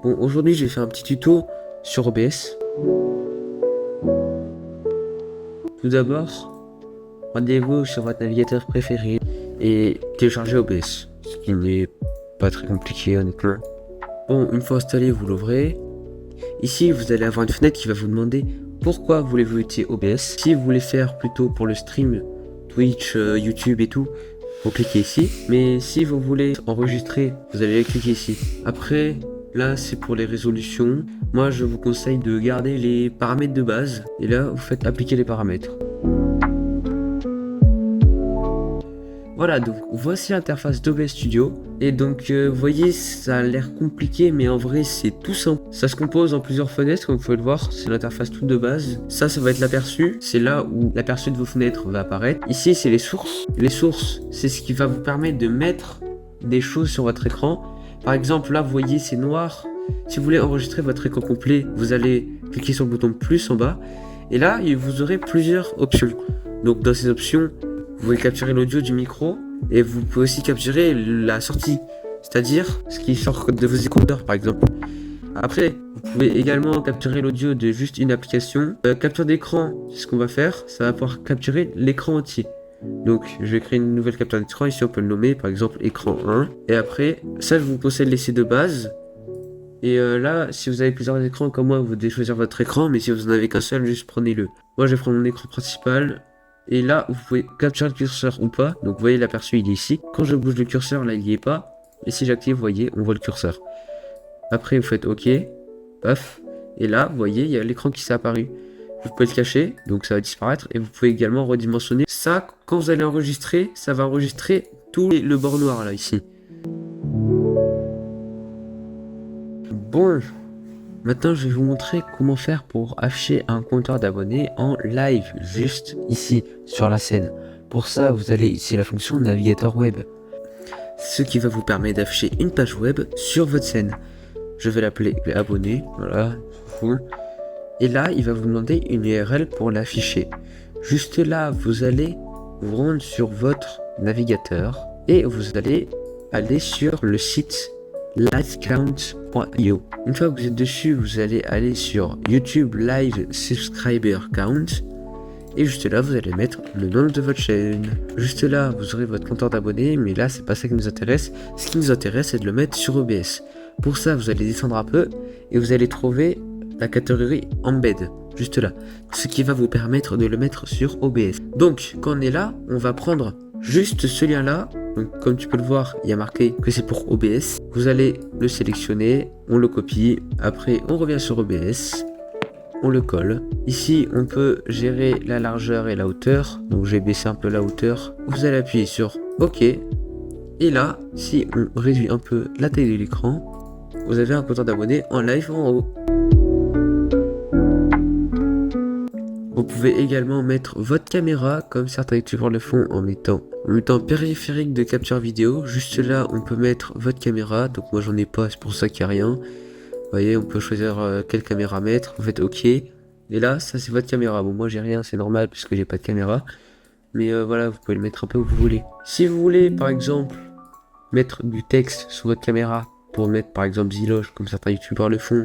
Bon, aujourd'hui, je vais faire un petit tuto sur OBS. Tout d'abord, rendez-vous sur votre navigateur préféré et téléchargez OBS, ce qui n'est pas très compliqué honnêtement. Bon, une fois installé, vous l'ouvrez. Ici, vous allez avoir une fenêtre qui va vous demander pourquoi voulez-vous utiliser OBS. Si vous voulez faire plutôt pour le stream, Twitch, YouTube et tout, vous cliquez ici. Mais si vous voulez enregistrer, vous allez cliquer ici. Après, là, c'est pour les résolutions. Moi, je vous conseille de garder les paramètres de base. Et là, vous faites appliquer les paramètres. Voilà, donc voici l'interface d'OBS Studio. Et donc, vous voyez, ça a l'air compliqué, mais en vrai, c'est tout simple. Ça se compose en plusieurs fenêtres, comme vous pouvez le voir. C'est l'interface toute de base. Ça va être l'aperçu. C'est là où l'aperçu de vos fenêtres va apparaître. Ici, c'est les sources. Les sources, c'est ce qui va vous permettre de mettre des choses sur votre écran. Par exemple, là, vous voyez, c'est noir. Si vous voulez enregistrer votre écran complet, vous allez cliquer sur le bouton plus en bas. Et là, vous aurez plusieurs options. Donc, dans ces options, vous pouvez capturer l'audio du micro et vous pouvez aussi capturer la sortie, c'est-à-dire ce qui sort de vos écouteurs par exemple. Après, vous pouvez également capturer l'audio de juste une application. Capture d'écran, c'est ce qu'on va faire, ça va pouvoir capturer l'écran entier. Donc je vais créer une nouvelle capture d'écran, ici on peut le nommer par exemple écran 1. Et après, ça je vous conseille de laisser de base. Et là, si vous avez plusieurs écrans comme moi, vous devez choisir votre écran, mais si vous en avez qu'un seul, juste prenez-le. Moi je vais prendre mon écran principal. Et là, vous pouvez capturer le curseur ou pas. Donc, vous voyez, l'aperçu, il est ici. Quand je bouge le curseur, là, il n'y est pas. Et si j'active, vous voyez, on voit le curseur. Après, vous faites OK. Paf. Et là, vous voyez, il y a l'écran qui s'est apparu. Vous pouvez le cacher, donc ça va disparaître. Et vous pouvez également redimensionner. Ça, quand vous allez enregistrer, ça va enregistrer tout le bord noir, là, ici. Bon. Maintenant, je vais vous montrer comment faire pour afficher un compteur d'abonnés en live, juste ici, sur la scène. Pour ça, vous allez utiliser la fonction navigateur web, ce qui va vous permettre d'afficher une page web sur votre scène. Je vais l'appeler abonné, voilà, et là, il va vous demander une URL pour l'afficher. Juste là, vous allez vous rendre sur votre navigateur et vous allez aller sur le site livecount.io. Une fois que vous êtes dessus, vous allez aller sur YouTube Live Subscriber Count et juste là vous allez mettre le nom de votre chaîne. Juste là vous aurez votre compteur d'abonnés, mais là c'est pas ça qui nous intéresse. Ce qui nous intéresse c'est de le mettre sur OBS. Pour ça vous allez descendre un peu et vous allez trouver la catégorie Embed juste là, ce qui va vous permettre de le mettre sur OBS. Donc quand on est là, on va prendre juste ce lien là. Donc comme tu peux le voir, il y a marqué que c'est pour OBS. Vous allez le sélectionner, on le copie, après on revient sur OBS, on le colle. Ici on peut gérer la largeur et la hauteur, donc je vais baisser un peu la hauteur. Vous allez appuyer sur OK. Et là, si on réduit un peu la taille de l'écran, vous avez un compteur d'abonnés en live en haut. Vous pouvez également mettre votre caméra, comme certains youtubeurs le font en mettant périphérique de capture vidéo. Juste là, on peut mettre votre caméra. Donc moi, j'en ai pas, c'est pour ça qu'il n'y a rien. Vous voyez, on peut choisir quelle caméra mettre. Vous faites OK. Et là, ça, c'est votre caméra. Bon, moi, j'ai rien, c'est normal, puisque j'ai pas de caméra. Mais voilà, vous pouvez le mettre un peu où vous voulez. Si vous voulez, par exemple, mettre du texte sur votre caméra, pour mettre, par exemple, Zilloge, comme certains youtubeurs le font,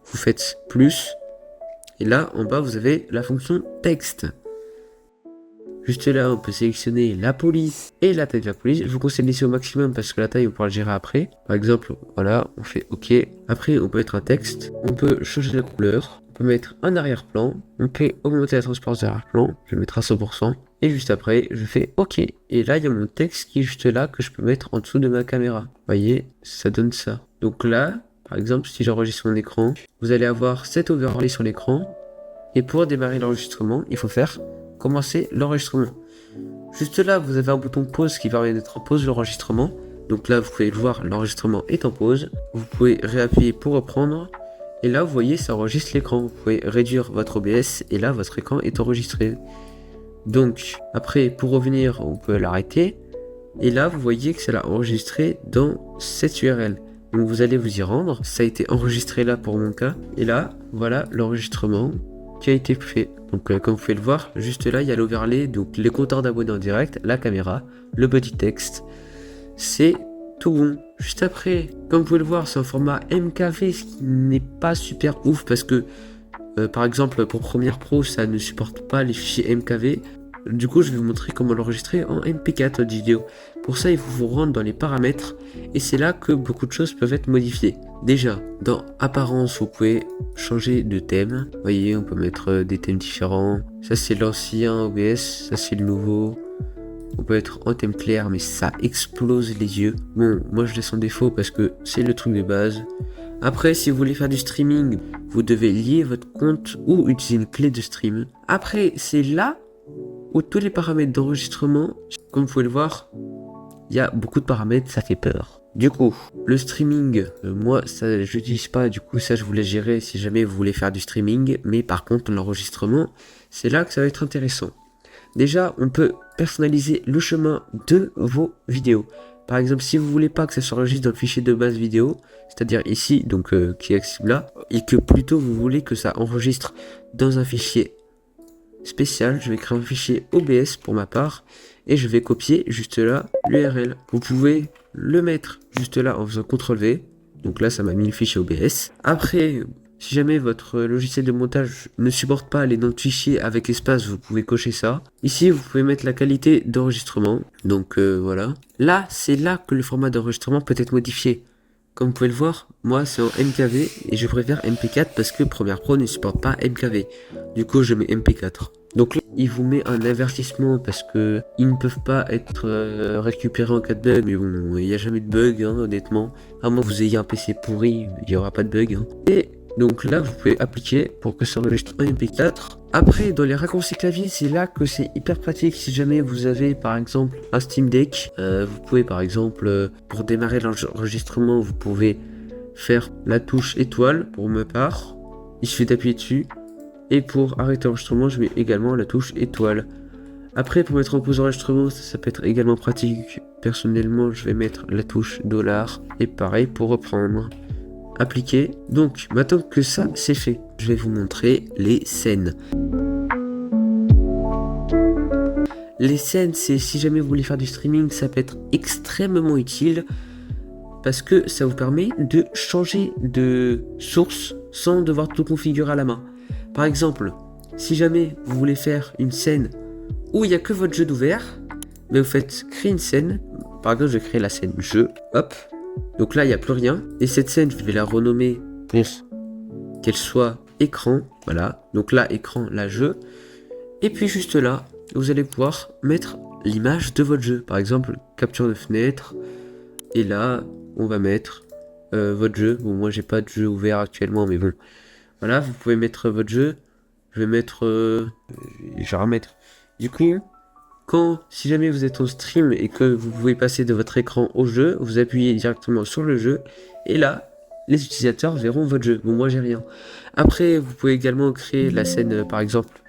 vous faites plus. Et là, en bas, vous avez la fonction texte. Juste là, on peut sélectionner la police et la taille de la police. Je vous conseille de laisser au maximum parce que la taille, on pourra le gérer après. Par exemple, voilà, on fait OK. Après, on peut mettre un texte. On peut changer la couleur. On peut mettre un arrière-plan. On peut augmenter la transparence de l'arrière-plan. Je vais mettre à 100%. Et juste après, je fais OK. Et là, il y a mon texte qui est juste là que je peux mettre en dessous de ma caméra. Vous voyez, ça donne ça. Donc là, par exemple, si j'enregistre mon écran, vous allez avoir cet overlay sur l'écran. Et pour démarrer l'enregistrement, il faut faire commencer l'enregistrement. Juste là, vous avez un bouton pause qui permet d'être en pause l'enregistrement. Donc là, vous pouvez le voir, l'enregistrement est en pause. Vous pouvez réappuyer pour reprendre. Et là, vous voyez, ça enregistre l'écran. Vous pouvez réduire votre OBS et là, votre écran est enregistré. Donc, après, pour revenir, on peut l'arrêter. Et là, vous voyez que ça l'a enregistré dans cette URL. Donc vous allez vous y rendre, ça a été enregistré là pour mon cas, et là, voilà l'enregistrement qui a été fait. Donc comme vous pouvez le voir, juste là, il y a l'overlay, donc les compteurs d'abonnés en direct, la caméra, le petit texte. C'est tout bon. Juste après, comme vous pouvez le voir, c'est un format MKV, ce qui n'est pas super ouf parce que, par exemple, pour Premiere Pro, ça ne supporte pas les fichiers MKV. Du coup, je vais vous montrer comment l'enregistrer en MP4 votre vidéo. Pour ça, il faut vous rendre dans les paramètres et c'est là que beaucoup de choses peuvent être modifiées. Déjà, dans Apparence, vous pouvez changer de thème. Vous voyez, on peut mettre des thèmes différents. Ça, c'est l'ancien OBS, ça, c'est le nouveau. On peut être en thème clair, mais ça explose les yeux. Bon, moi, je laisse en défaut parce que c'est le truc de base. Après, si vous voulez faire du streaming, vous devez lier votre compte ou utiliser une clé de stream. Après, c'est là où tous les paramètres d'enregistrement, comme vous pouvez le voir, il y a beaucoup de paramètres, ça fait peur. Du coup, le streaming, moi, ça, je n'utilise pas, du coup, ça, je vous laisse gérer si jamais vous voulez faire du streaming. Mais par contre, l'enregistrement, c'est là que ça va être intéressant. Déjà, on peut personnaliser le chemin de vos vidéos. Par exemple, si vous voulez pas que ça s'enregistre dans le fichier de base vidéo, c'est-à-dire ici, donc qui est accessible là, et que plutôt vous voulez que ça enregistre dans un fichier spécial, je vais créer un fichier OBS pour ma part et je vais copier juste là l'URL. Vous pouvez le mettre juste là en faisant CTRL-V. Donc là, ça m'a mis le fichier OBS. Après, si jamais votre logiciel de montage ne supporte pas les noms de fichiers avec espace, vous pouvez cocher ça. Ici, vous pouvez mettre la qualité d'enregistrement. Donc voilà. Là, c'est là que le format d'enregistrement peut être modifié. Comme vous pouvez le voir, moi c'est en MKV et je préfère MP4 parce que Premiere Pro ne supporte pas MKV. Du coup, je mets MP4. Donc là, il vous met un avertissement parce que ils ne peuvent pas être récupérés en cas de bug. Mais bon, il n'y a jamais de bug, hein, honnêtement. À moins que vous ayez un PC pourri, il n'y aura pas de bug. Hein. Et donc là, vous pouvez appliquer pour que ça enregistre en MP4. Après, dans les raccourcis clavier, c'est là que c'est hyper pratique. Si jamais vous avez par exemple un Steam Deck, vous pouvez par exemple, pour démarrer l'enregistrement, vous pouvez faire la touche étoile pour ma part. Il suffit d'appuyer dessus. Et pour arrêter l'enregistrement, je mets également la touche étoile. Après, pour mettre en pause l'enregistrement, ça peut être également pratique. Personnellement, je vais mettre la touche $. Et pareil pour reprendre. Appliquer. Donc, maintenant que ça, c'est fait, je vais vous montrer les scènes. Les scènes, c'est si jamais vous voulez faire du streaming, ça peut être extrêmement utile. Parce que ça vous permet de changer de source sans devoir tout configurer à la main. Par exemple, si jamais vous voulez faire une scène où il n'y a que votre jeu d'ouvert, mais vous faites créer une scène. Par exemple, je vais créer la scène jeu. Hop. Donc là, il n'y a plus rien. Et cette scène, je vais la renommer pour qu'elle soit écran. Voilà. Donc là, écran, là, jeu. Et puis juste là, vous allez pouvoir mettre l'image de votre jeu. Par exemple, capture de fenêtre. Et là, on va mettre votre jeu. Bon, moi, j'ai pas de jeu ouvert actuellement, mais bon. Voilà, vous pouvez mettre votre jeu. Je vais mettre... je vais remettre. Du coup, si jamais vous êtes en stream et que vous pouvez passer de votre écran au jeu, vous appuyez directement sur le jeu. Et là, les utilisateurs verront votre jeu. Bon, moi, j'ai rien. Après, vous pouvez également créer la scène, par exemple,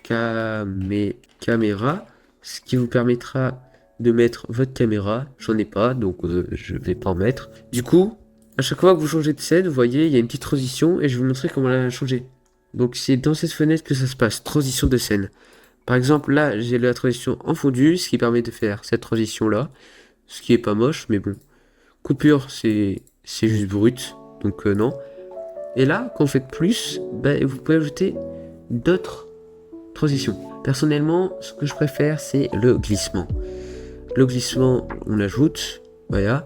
caméra. Ce qui vous permettra de mettre votre caméra. J'en ai pas, donc je vais pas en mettre. Du coup... à chaque fois que vous changez de scène, vous voyez, il y a une petite transition et je vais vous montrer comment la changer. Donc c'est dans cette fenêtre que ça se passe, transition de scène. Par exemple, là, j'ai la transition en fondu, ce qui permet de faire cette transition-là. Ce qui est pas moche, mais bon. Coupure, c'est juste brut, donc non. Et là, quand vous faites plus, vous pouvez ajouter d'autres transitions. Personnellement, ce que je préfère, c'est le glissement. Le glissement, on l'ajoute, voilà.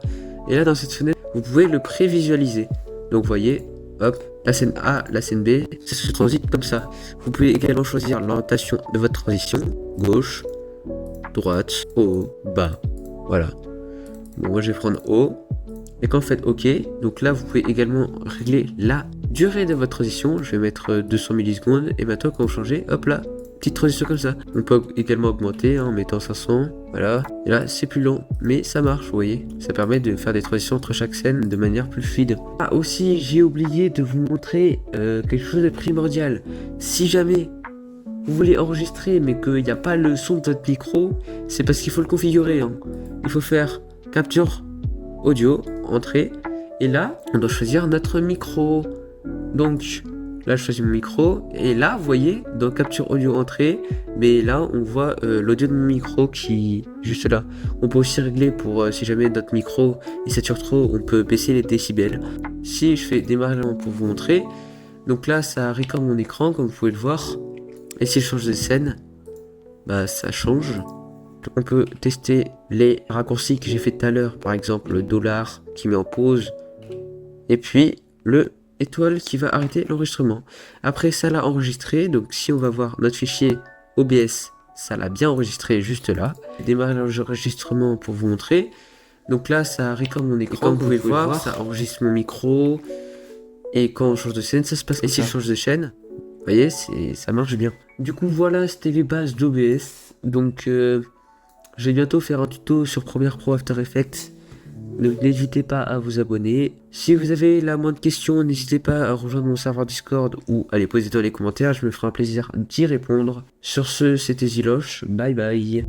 Et là, dans cette fenêtre, vous pouvez le prévisualiser. Donc, vous voyez, hop, la scène A, la scène B, ça se transite comme ça. Vous pouvez également choisir l'orientation de votre transition. Gauche, droite, haut, bas. Voilà. Bon, moi, je vais prendre haut. Et quand vous faites OK, donc là, vous pouvez également régler la durée de votre transition. Je vais mettre 200 millisecondes. Et maintenant, quand vous changez, hop là, petite transition comme ça. On peut également augmenter en mettant 500. Voilà. Et là, c'est plus long. Mais ça marche, vous voyez. Ça permet de faire des transitions entre chaque scène de manière plus fluide. Ah, aussi, j'ai oublié de vous montrer quelque chose de primordial. Si jamais vous voulez enregistrer, mais qu'il n'y a pas le son de votre micro, c'est parce qu'il faut le configurer. Hein. Il faut faire capture audio, entrée. Et là, on doit choisir notre micro. Donc, Là, je choisis mon micro. Et là, vous voyez, dans capture audio entrée, mais là, on voit l'audio de mon micro qui est juste là. On peut aussi régler pour si jamais notre micro il sature trop, on peut baisser les décibels. Si je fais démarrer pour vous montrer, donc là, ça record mon écran, comme vous pouvez le voir. Et si je change de scène, bah ça change. Donc, on peut tester les raccourcis que j'ai fait tout à l'heure, par exemple le dollar qui met en pause, et puis le étoile qui va arrêter l'enregistrement. Après ça l'a enregistré, donc si on va voir notre fichier OBS, ça l'a bien enregistré juste là. Démarrer l'enregistrement pour vous montrer. Donc là ça record mon écran, comme vous pouvez voir, ça enregistre mon micro. Et quand on change de scène, ça se passe. Et si je change de chaîne, vous voyez, ça marche bien. Du coup voilà, c'était les bases d'OBS. Donc je vais bientôt faire un tuto sur Premiere Pro After Effects. Donc n'hésitez pas à vous abonner. Si vous avez la moindre question, n'hésitez pas à rejoindre mon serveur Discord ou à les poser dans les commentaires. Je me ferai un plaisir d'y répondre. Sur ce, c'était Ziloche. Bye bye.